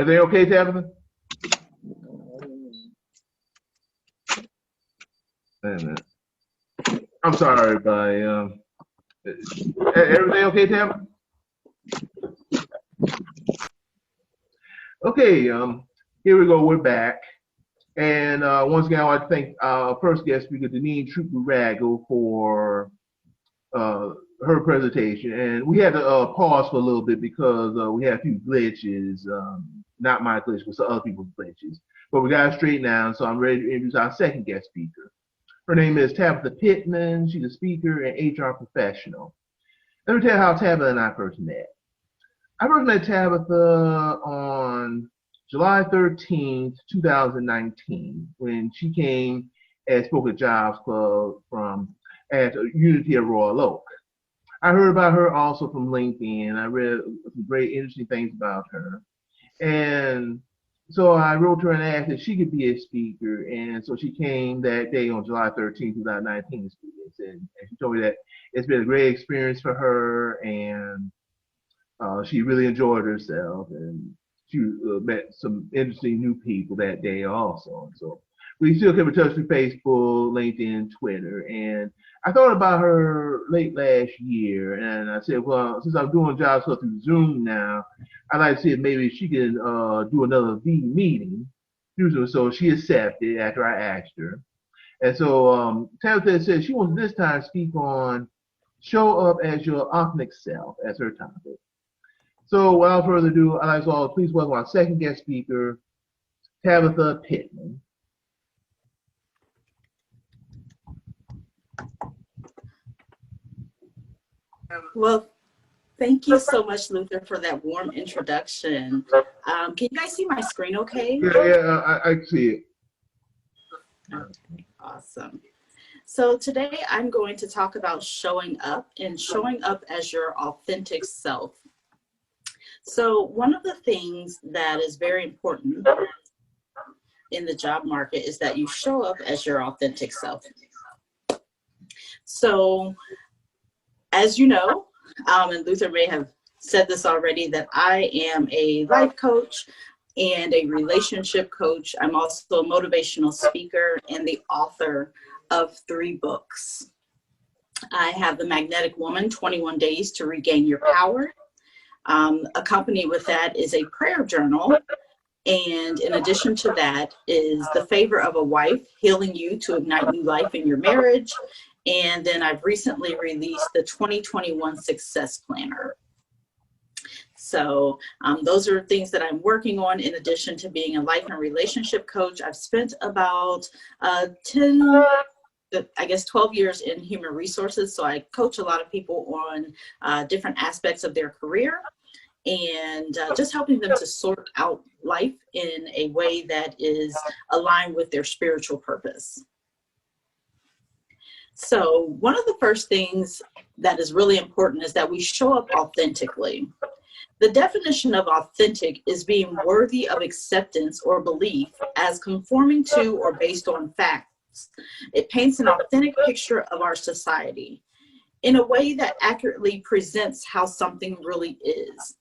Everything okay, Tabitha? Wait a minute. I'm sorry, everybody. Everything okay, Tabitha? Okay, here we go. We're back. And once again, I want to thank our first guest speaker, Deneen Trupurago, for her presentation. And we had to pause for a little bit because we had a few glitches, not my glitch, but some other people's glitches. But we got it straight now, so I'm ready to introduce our second guest speaker. Her name is Tabatha Pittman. She's a speaker and HR professional. Let me tell you how Tabatha and I first met. I first met Tabatha on July 13th, 2019, when she came and spoke at Jobs Club at Unity of Royal Oak. I heard about her also from LinkedIn. I read some great, interesting things about her. And so I wrote to her and asked if she could be a speaker. And so she came that day on July 13th, 2019 to speak. And she told me that it's been a great experience for her, and she really enjoyed herself. And she met some interesting new people that day also. And so we still keep in touch through Facebook, LinkedIn, Twitter. And I thought about her late last year, and I said, well, since I'm doing Jobs Club through Zoom now, I'd like to see if maybe she can do another meeting. So she accepted after I asked her. And so Tabatha said she wants this time to speak on show up as your authentic self as her topic. So without further ado, I'd like to all please welcome our second guest speaker, Tabatha Pittman. Well, thank you so much, Luther, for that warm introduction. Can you guys see my screen okay? Yeah, I see it. Okay, awesome. So today I'm going to talk about showing up and showing up as your authentic self. So one of the things that is very important in the job market is that you show up as your authentic self. So as you know, and Luther may have said this already, that I am a life coach and a relationship coach. I'm also a motivational speaker and the author of 3 books. I have The Magnetic Woman, 21 Days to Regain Your Power. Accompanied with that is a prayer journal. And in addition to that is The Favor of a Wife, Healing You to Ignite New Life in Your Marriage. And then I've recently released the 2021 Success Planner. So those are things that I'm working on in addition to being a life and relationship coach. I've spent about 12 years in human resources. So I coach a lot of people on different aspects of their career and just helping them to sort out life in a way that is aligned with their spiritual purpose. So one of the first things that is really important is that we show up authentically. The definition of authentic is being worthy of acceptance or belief as conforming to or based on facts. It paints an authentic picture of our society in a way that accurately presents how something really is.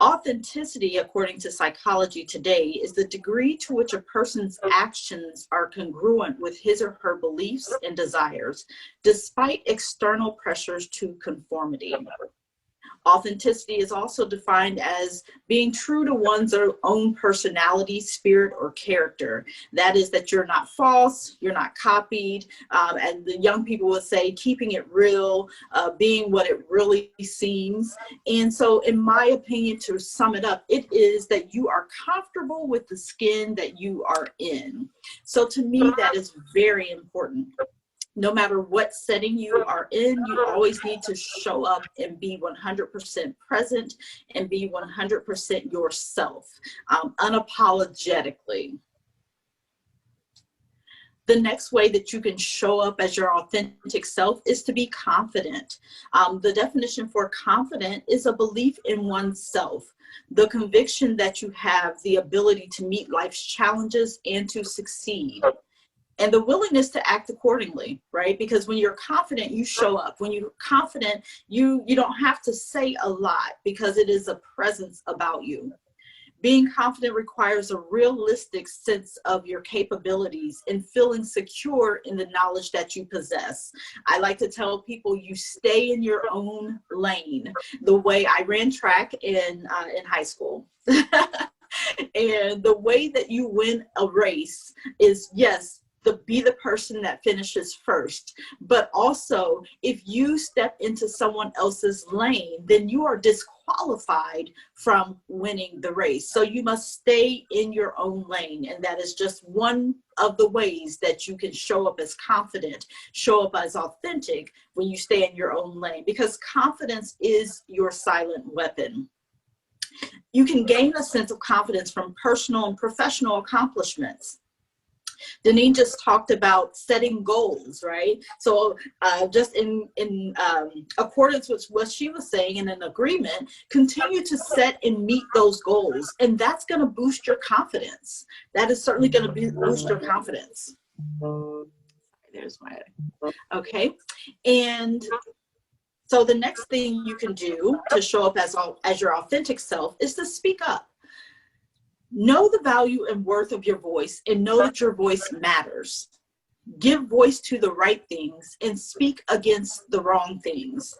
Authenticity, according to Psychology Today, is the degree to which a person's actions are congruent with his or her beliefs and desires, despite external pressures to conformity. Authenticity is also defined as being true to one's own personality, spirit, or character. That is, that you're not false, you're not copied, and the young people would say keeping it real, being what it really seems. And so in my opinion, to sum it up, it is that you are comfortable with the skin that you are in. So to me, that is very important. No matter what setting you are in, you always need to show up and be 100% present and be 100% yourself, unapologetically. The next way that you can show up as your authentic self is to be confident. The definition for confident is a belief in oneself, the conviction that you have the ability to meet life's challenges and to succeed. And the willingness to act accordingly, right? Because when you're confident, you show up. When you're confident, you don't have to say a lot because it is a presence about you. Being confident requires a realistic sense of your capabilities and feeling secure in the knowledge that you possess. I like to tell people you stay in your own lane. The way I ran track in high school. And the way that you win a race is, yes, be the person that finishes first. But also, if you step into someone else's lane, then you are disqualified from winning the race. So you must stay in your own lane. And that is just one of the ways that you can show up as confident, show up as authentic when you stay in your own lane, because confidence is your silent weapon. You can gain a sense of confidence from personal and professional accomplishments. Deneen just talked about setting goals, right? So just in accordance with what she was saying, in an agreement, continue to set and meet those goals. And that's going to boost your confidence. That is certainly going to boost your confidence. There's my, okay. And so the next thing you can do to show up as your authentic self is to speak up. Know the value and worth of your voice and know that your voice matters. Give voice to the right things and speak against the wrong things.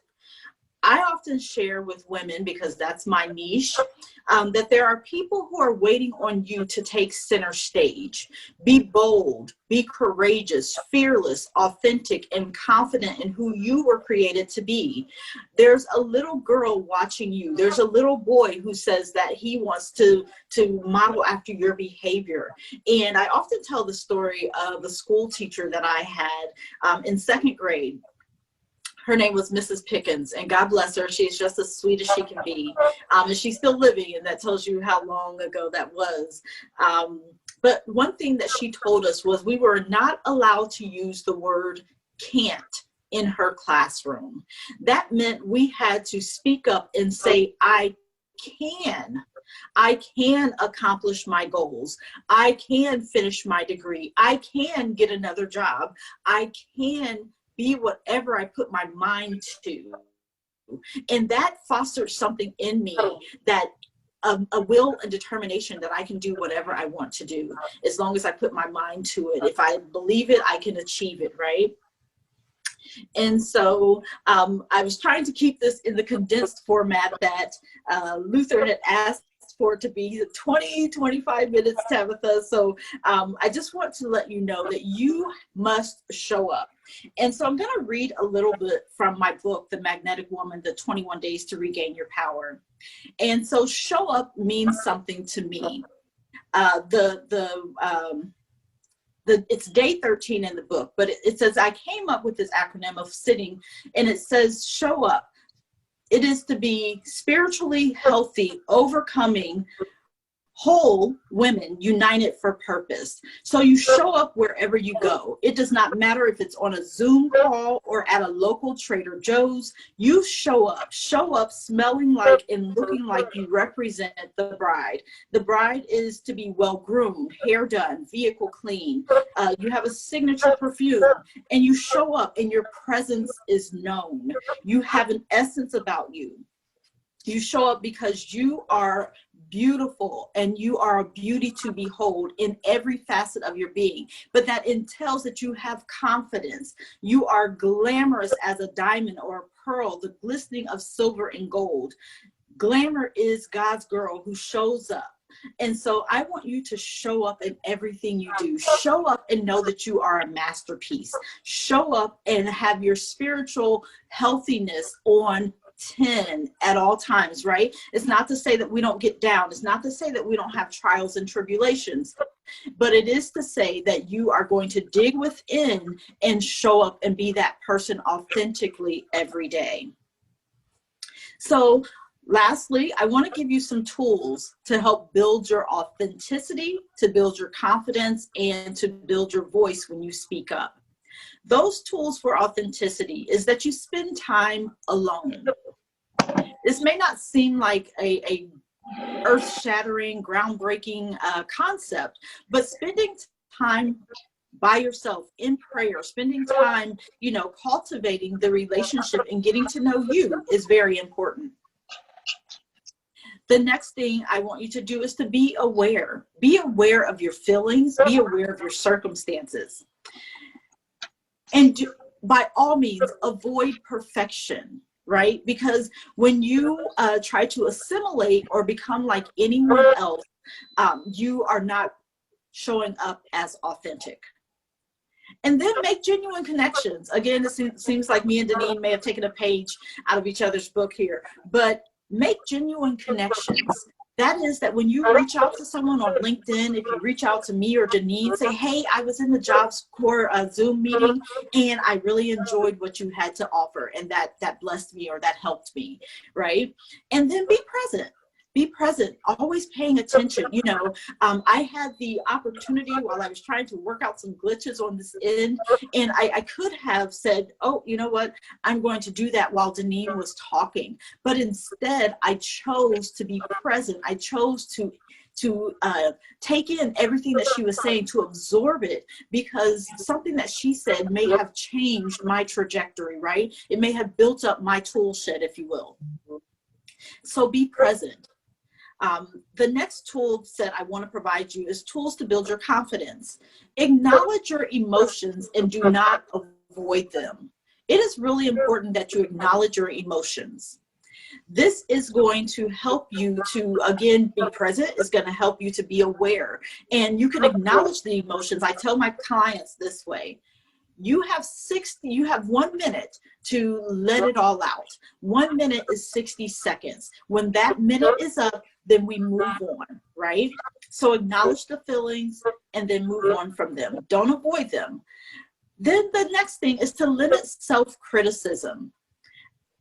I often share with women, because that's my niche, that there are people who are waiting on you to take center stage. Be bold, be courageous, fearless, authentic, and confident in who you were created to be. There's a little girl watching you. There's a little boy who says that he wants to model after your behavior. And I often tell the story of a school teacher that I had in second grade. Her name was Mrs. Pickens, and God bless her. She's just as sweet as she can be. And she's still living, and that tells you how long ago that was. But one thing that she told us was we were not allowed to use the word can't in her classroom. That meant we had to speak up and say, I can accomplish my goals. I can finish my degree. I can get another job. I can be whatever I put my mind to. And that fostered something in me, that a will and determination that I can do whatever I want to do, as long as I put my mind to it. If I believe it, I can achieve it, right? And so I was trying to keep this in the condensed format that Luther had asked for it to be 25 minutes, Tabitha. So I just want to let you know that you must show up. And so I'm going to read a little bit from my book, The Magnetic Woman, The 21 Days to Regain Your Power. And so show up means something to me. It's day 13 in the book, but it says I came up with this acronym of sitting, and it says show up. It is to be spiritually healthy, overcoming, whole women united for purpose. So you show up wherever you go. It does not matter if it's on a Zoom call or at a local Trader Joe's. You show up smelling like and looking like you represent the bride. The bride is to be well groomed, hair done, vehicle clean. You have a signature perfume, and you show up and your presence is known. You have an essence about you. You show up because you are beautiful and you are a beauty to behold in every facet of your being. But that entails that you have confidence. You are glamorous as a diamond or a pearl, the glistening of silver and gold. Glamour is God's girl who shows up. And so I want you to show up in everything you do. Show up and know that you are a masterpiece. Show up and have your spiritual healthiness on 10 at all times, right? It's not to say that we don't get down. It's not to say that we don't have trials and tribulations, but it is to say that you are going to dig within and show up and be that person authentically every day. So lastly, I want to give you some tools to help build your authenticity, to build your confidence, and to build your voice when you speak up. Those tools for authenticity is that you spend time alone. This may not seem like a earth-shattering, groundbreaking concept, but spending time by yourself in prayer, spending time, cultivating the relationship and getting to know you is very important. The next thing I want you to do is to be aware. Be aware of your feelings. Be aware of your circumstances. And by all means, avoid perfection, right? Because when you try to assimilate or become like anyone else, you are not showing up as authentic. And then make genuine connections. Again, it seems like me and Deneen may have taken a page out of each other's book here, but make genuine connections. That is that when you reach out to someone on LinkedIn, if you reach out to me or Deneen, say, hey, I was in the Jobs Corps Zoom meeting and I really enjoyed what you had to offer, and that blessed me or that helped me, right? And then be present. Be present, always paying attention. You know, I had the opportunity while I was trying to work out some glitches on this end, and I could have said, oh, you know what, I'm going to do that while Deneen was talking. But instead, I chose to be present. I chose to take in everything that she was saying, to absorb it, because something that she said may have changed my trajectory, right? It may have built up my tool shed, if you will. So be present. The next tool set I want to provide you is tools to build your confidence. Acknowledge your emotions and do not avoid them. It is really important that you acknowledge your emotions. This is going to help you to, again, be present. It's going to help you to be aware. And you can acknowledge the emotions. I tell my clients this way. You have 1 minute to let it all out. 1 minute is 60 seconds. When that minute is up, then we move on, right? So acknowledge the feelings and then move on from them. Don't avoid them. Then the next thing is to limit self-criticism.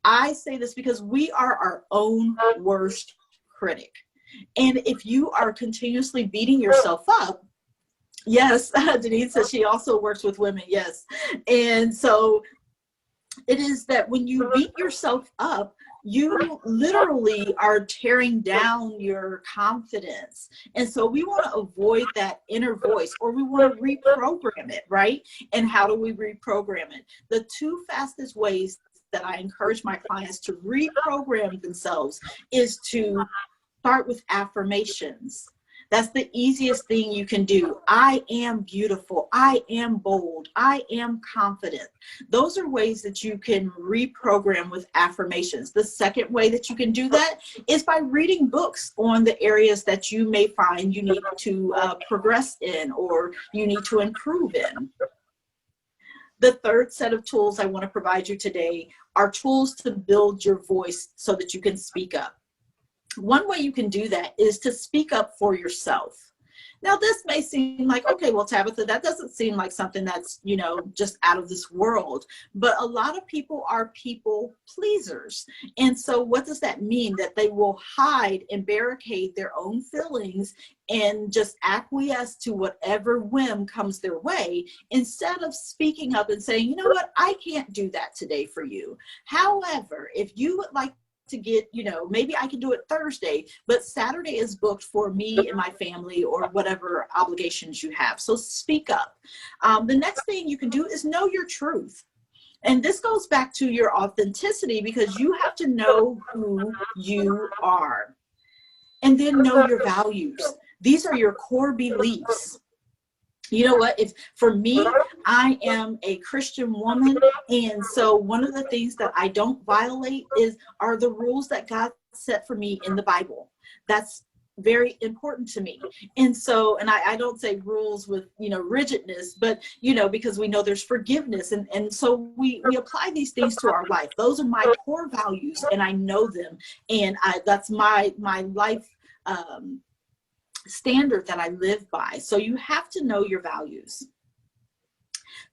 I say this because we are our own worst critic. And if you are continuously beating yourself up, yes, Denise says she also works with women, yes. And so it is that when you beat yourself up, you literally are tearing down your confidence. And so we want to avoid that inner voice, or we want to reprogram it, right? And how do we reprogram it? The two fastest ways that I encourage my clients to reprogram themselves is to start with affirmations. That's the easiest thing you can do. I am beautiful. I am bold. I am confident. Those are ways that you can reprogram with affirmations. The second way that you can do that is by reading books on the areas that you may find you need to progress in or you need to improve in. The third set of tools I want to provide you today are tools to build your voice so that you can speak up. One way you can do that is to speak up for yourself. Now, this may seem like, okay, well, Tabatha, that doesn't seem like something that's, you know, just out of this world. But a lot of people are people pleasers. And so what does that mean? That they will hide and barricade their own feelings and just acquiesce to whatever whim comes their way, instead of speaking up and saying, you know what, I can't do that today for you. However, if you would like to get, you know, maybe I can do it Thursday, but Saturday is booked for me and my family or whatever obligations you have. So speak up. The next thing you can do is know your truth. And this goes back to your authenticity, because you have to know who you are and then know your values. These are your core beliefs. You know what, if for me, I am a Christian woman, and so one of the things that I don't violate are the rules that God set for me in the Bible. That's very important to me. And so, and I don't say rules with, you know, rigidness, but, you know, because we know there's forgiveness. And so we apply these things to our life. Those are my core values, and I know them. And that's my life standard that I live by. So you have to know your values.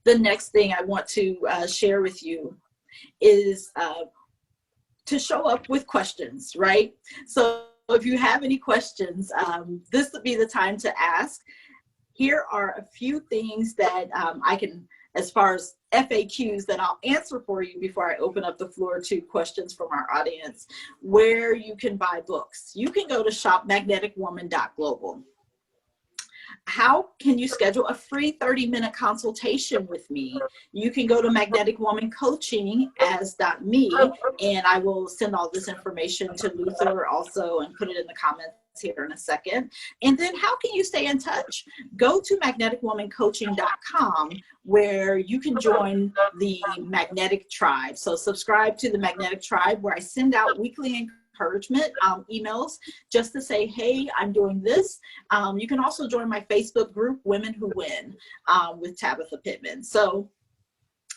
The next thing I want to share with you is to show up with questions, right? So if you have any questions, this would be the time to ask. Here are a few things that I can, as far as FAQs, that I'll answer for you before I open up the floor to questions from our audience. Where you can buy books. You can go to shopmagneticwoman.global. How can you schedule a free 30-minute consultation with me? You can go to Magnetic Woman Coaching as .me, and I will send all this information to Luther also and put it in the comments here in a second. And then how can you stay in touch? Go to magneticwomancoaching.com, where you can join the Magnetic Tribe. So subscribe to the Magnetic Tribe, where I send out weekly encouragement emails just to say, hey, I'm doing this. You can also join my Facebook group, Women Who Win, with Tabatha Pittman. So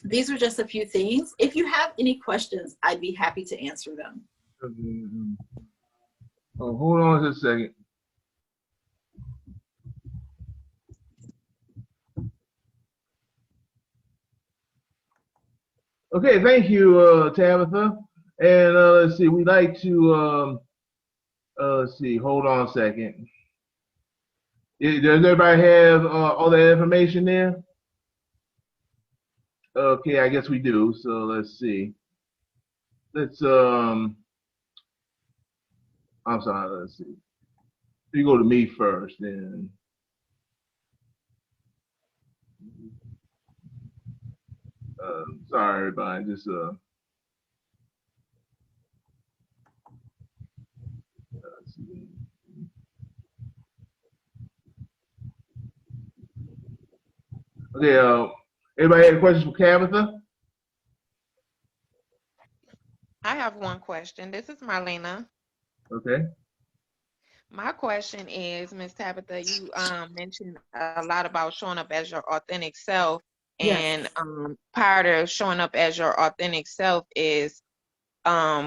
these are just a few things. If you have any questions, I'd be happy to answer them. Oh, hold on just a second. Okay, thank you, Tabatha. And let's see, we'd like to, let's see, hold on a second. Does everybody have all that information there? Okay, I guess we do. So let's see. Let's, I'm sorry, let's see. You go to me first, then. Sorry, everybody. Just let's see. Okay. Everybody have questions for Tabatha? I have one question. This is Marlena. Okay. My question is, Ms. Tabatha, you mentioned a lot about showing up as your authentic self, and part of showing up as your authentic self is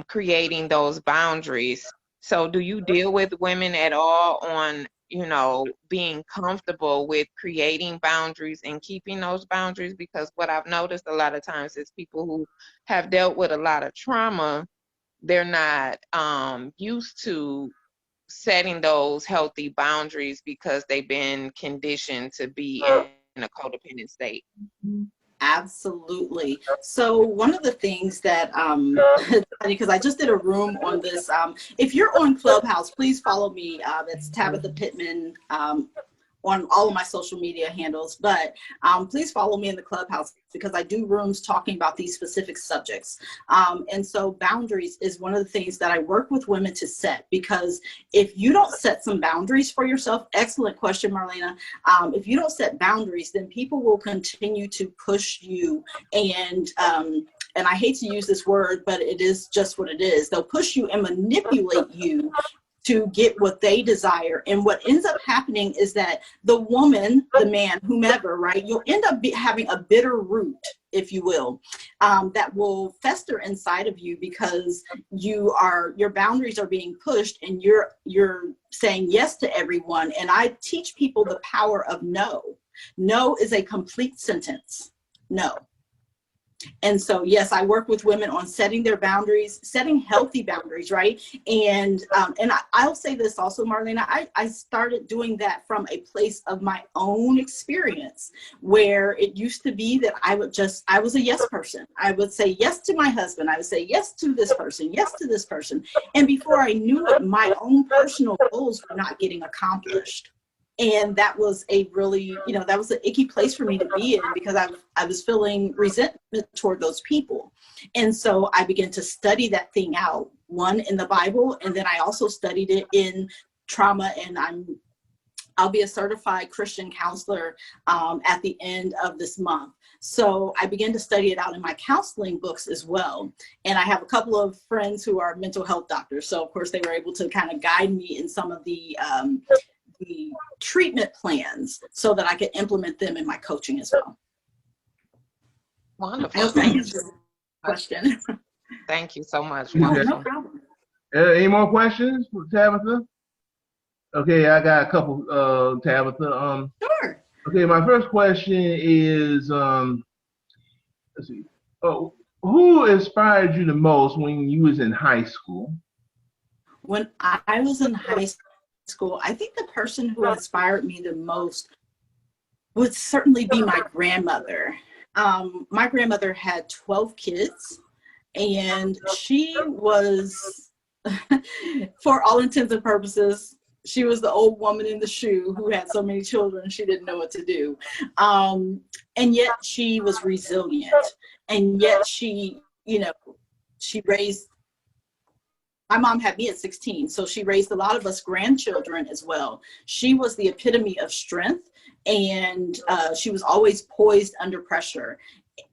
creating those boundaries. So do you deal with women at all on, you know, being comfortable with creating boundaries and keeping those boundaries? Because what I've noticed a lot of times is people who have dealt with a lot of trauma, they're not used to setting those healthy boundaries because they've been conditioned to be in a codependent state. Absolutely. So one of the things that, because I just did a room on this, if you're on Clubhouse, please follow me. That's Tabatha Pittman on all of my social media handles, but please follow me in the Clubhouse, because I do rooms talking about these specific subjects. And so boundaries is one of the things that I work with women to set, because if you don't set some boundaries for yourself, excellent question, Marlena. If you don't set boundaries, then people will continue to push you, and I hate to use this word, but it is just what it is. They'll push you and manipulate you to get what they desire. And what ends up happening is that the woman, the man, whomever, right, you'll end up having a bitter root, if you will, that will fester inside of you, because your boundaries are being pushed, and you're saying yes to everyone. And I teach people the power of no. No is a complete sentence. No. And so, yes, I work with women on setting their boundaries, setting healthy boundaries, right? And I'll say this also, Marlena, I started doing that from a place of my own experience, where it used to be that I was a yes person. I would say yes to my husband. I would say yes to this person, yes to this person. And before I knew it, my own personal goals were not getting accomplished. And that was a really, that was an icky place for me to be in, because I was feeling resentment toward those people. And so I began to study that thing out, one in the Bible, and then I also studied it in trauma, and I'll be a certified Christian counselor at the end of this month. So I began to study it out in my counseling books as well. And I have a couple of friends who are mental health doctors. So of course they were able to kind of guide me in some of the treatment plans so that I could implement them in my coaching as well. Wonderful. Thank you for the question. Thank you so much. Oh, no problem. Any more questions for Tabatha? Okay, I got a couple, Tabatha. Sure. Okay, my first question is, let's see. Oh, who inspired you the most when you was in high school? When I was in high school, I think the person who inspired me the most would certainly be my grandmother. My grandmother had 12 kids, and she was, for all intents and purposes, she was the old woman in the shoe who had so many children she didn't know what to do. And yet she was resilient. And yet she, you know, she raised, my mom had me at 16, so she raised a lot of us grandchildren as well. She was the epitome of strength, and she was always poised under pressure.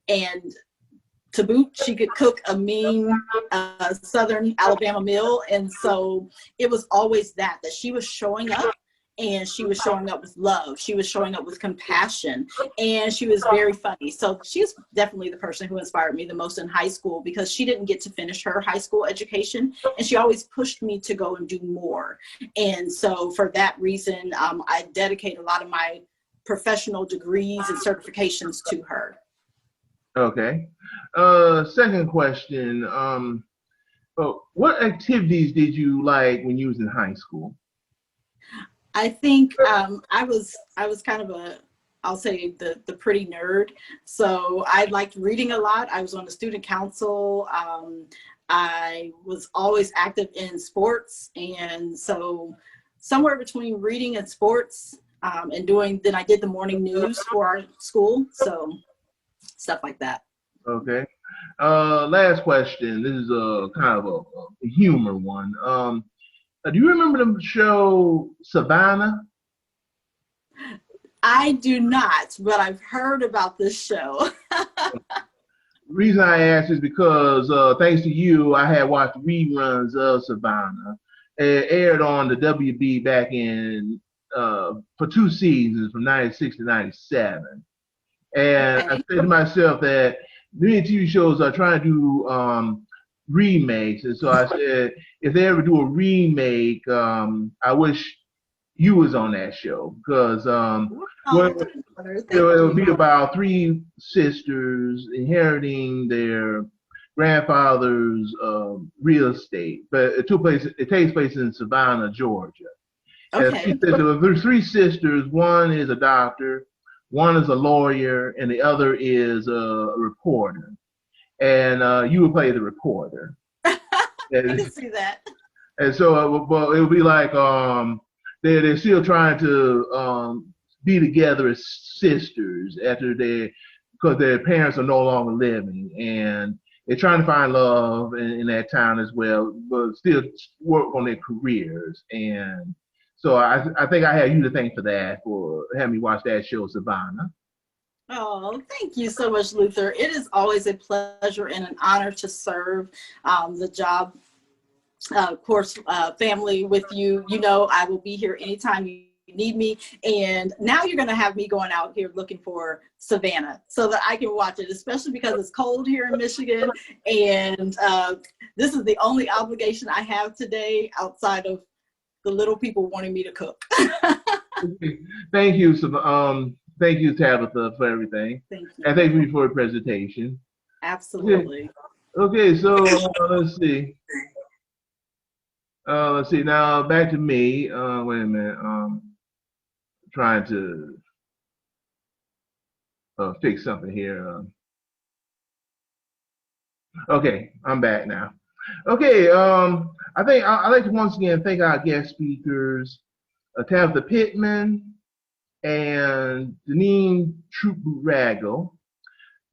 And to boot, she could cook a mean Southern Alabama meal. And so it was always that she was showing up, and she was showing up with love. She was showing up with compassion, and she was very funny. So she's definitely the person who inspired me the most in high school, because she didn't get to finish her high school education, and she always pushed me to go and do more. And so for that reason, I dedicate a lot of my professional degrees and certifications to her. Okay. Second question. What activities did you like when you was in high school? I think I was kind of I'll say the pretty nerd. So I liked reading a lot. I was on the student council. I was always active in sports. And so somewhere between reading and sports and then I did the morning news for our school. So stuff like that. Okay. Last question. This is a kind of a humor one. Do you remember the show Savannah? I do not, but I've heard about this show. The reason I asked is because thanks to you, I had watched reruns of Savannah. It aired on the WB back in for 2 seasons from 96 to 97. And Okay. I said to myself that many TV shows are trying to do remakes, and so I said, if they ever do a remake, I wish you was on that show, because it would be about 3 sisters inheriting their grandfather's real estate, but it takes place in Savannah, Georgia. Okay. And there's 3 sisters. One is a doctor, one is a lawyer, and the other is a reporter. And you would play the reporter. I can see that. And so it would be like they're still trying to be together as sisters because their parents are no longer living, and they're trying to find love in that town as well, but still work on their careers. And so I think I have you to thank for that, for having me watch that show, Savannah. Oh, thank you so much, Luther. It is always a pleasure and an honor to serve the job, of course, family with you. You know, I will be here anytime you need me. And now you're going to have me going out here looking for Savannah so that I can watch it, especially because it's cold here in Michigan. And this is the only obligation I have today outside of the little people wanting me to cook. Thank you. Thank you, Tabatha, for everything. Thank you. And thank you for your presentation. Absolutely. Okay, so let's see. Let's see. Now back to me. Wait a minute. Trying to fix something here. Okay, I'm back now. Okay. I think I'd like to once again thank our guest speakers, Tabatha Pittman and Deneen Troop-Rago.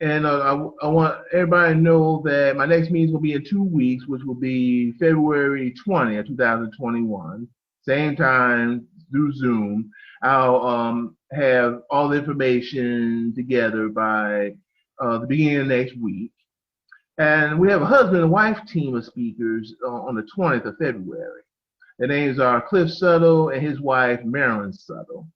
And I want everybody to know that my next meeting will be in 2 weeks, which will be February 20th, 2021. Same time through Zoom. I'll have all the information together by the beginning of next week. And we have a husband and wife team of speakers on the 20th of February. Their names are Cliff Suttle and his wife, Marilyn Suttle.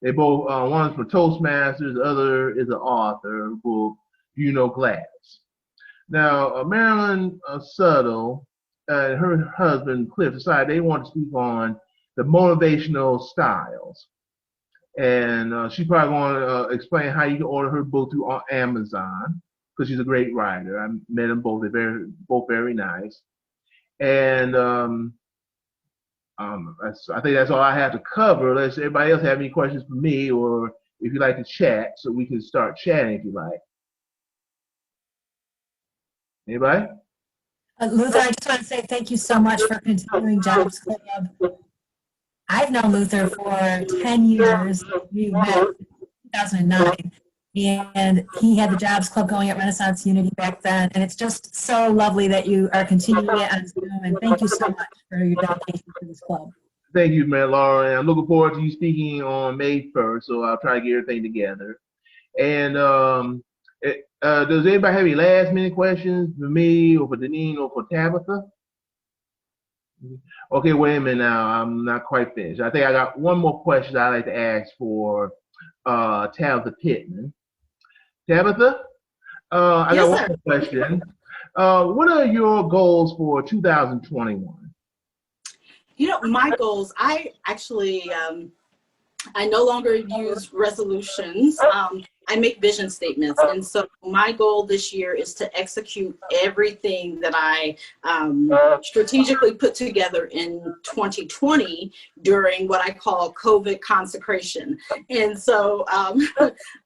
They both, one's for Toastmasters, the other is an author of the book, You Know Glass. Now, Marilyn Suttle and her husband, Cliff, decided they want to speak on the motivational styles. And she's probably going to explain how you can order her book through Amazon, because she's a great writer. I met them both. They're both very nice. And I think that's all I have to cover. Unless everybody else have any questions for me, or if you'd like to chat, so we can start chatting if you like. Anybody? Luther, I just want to say thank you so much for continuing Jobs Club. I've known Luther for 10 years. We met in 2009. And he had the Jobs Club going at Renaissance Unity back then. And it's just so lovely that you are continuing it on Zoom. And thank you so much for your dedication to this club. Thank you, man, Laura. I'm looking forward to you speaking on May 1st, so I'll try to get everything together. And does anybody have any last minute questions for me or for Deneen or for Tabatha? Okay, wait a minute now. I'm not quite finished. I think I got one more question I'd like to ask for Tabatha Pittman. Tabatha, I got one more question. What are your goals for 2021? You know, my goals, I actually, I no longer use resolutions. I make vision statements. And so my goal this year is to execute everything that I strategically put together in 2020 during what I call COVID consecration. And so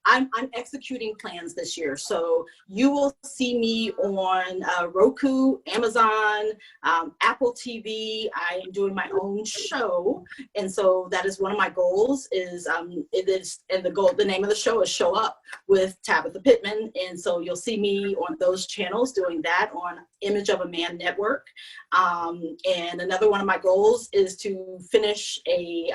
I'm executing plans this year. So you will see me on Roku, Amazon, Apple TV. I am doing my own show. And so that is one of my goals is, and the name of the show is Show Up with Tabatha Pittman. And so you'll see me on those channels doing that on Image of a Man Network. And another one of my goals is to finish a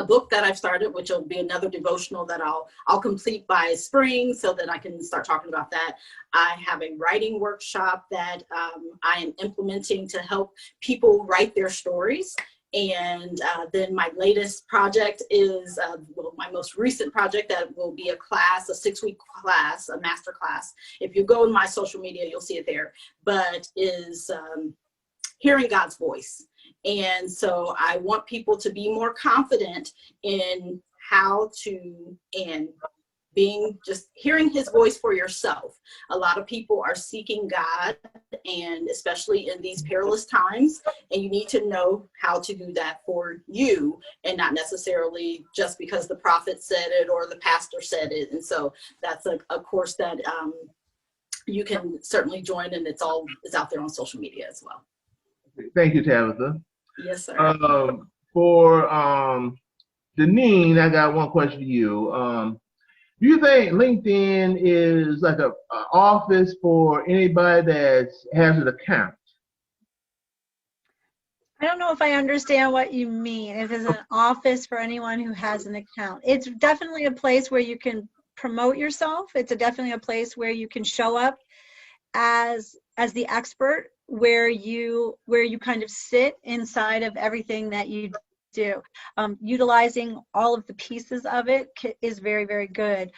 book that I've started, which will be another devotional that I'll complete by spring so that I can start talking about that. I have a writing workshop that I am implementing to help people write their stories. And then my latest project is, my most recent project that will be a class, a 6-week class, a master class. If you go in my social media, you'll see it there, but is hearing God's voice. And so I want people to be more confident in how to, and being just hearing his voice for yourself. A lot of people are seeking God, and especially in these perilous times, and you need to know how to do that for you and not necessarily just because the prophet said it or the pastor said it. And so that's a course that you can certainly join, and it's out there on social media as well. Thank you, Tabatha. Yes, sir. For Deneen, I got one question for you. Do you think LinkedIn is like a office for anybody that has an account? I don't know if I understand what you mean. If it's an office for anyone who has an account, it's definitely a place where you can promote yourself. It's definitely a place where you can show up as the expert, where you kind of sit inside of everything that you do. Utilizing all of the pieces of it is very, very good,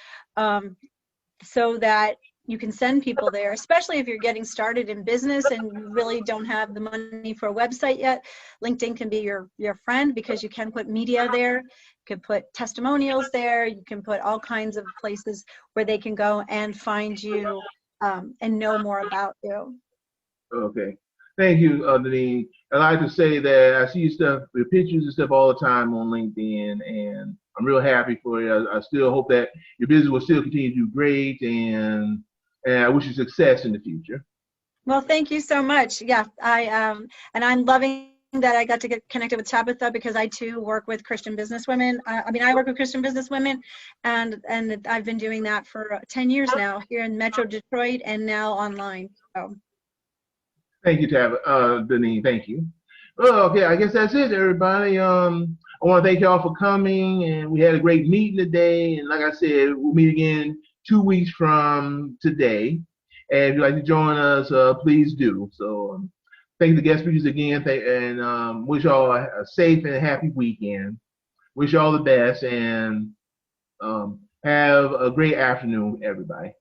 so that you can send people there, especially if you're getting started in business and you really don't have the money for a website yet. LinkedIn can be your friend, because you can put media there, you can put testimonials there, you can put all kinds of places where they can go and find you and know more about you. Okay. Thank you, Deneen. I like to say that I see stuff, the pictures and stuff all the time on LinkedIn, and I'm real happy for you. I still hope that your business will still continue to do great, and I wish you success in the future. Well, thank you so much. Yeah, and I'm loving that I got to get connected with Tabatha, because I too work with Christian businesswomen. I work with Christian businesswomen, and I've been doing that for 10 years now here in Metro Detroit and now online. So. Thank you, Deneen. Thank you. Well, okay, I guess that's it, everybody. I want to thank y'all for coming, and we had a great meeting today. And like I said, we'll meet again 2 weeks from today. And if you'd like to join us, please do. So thank the guest speakers again, and wish y'all a safe and happy weekend. Wish y'all the best, and have a great afternoon, everybody.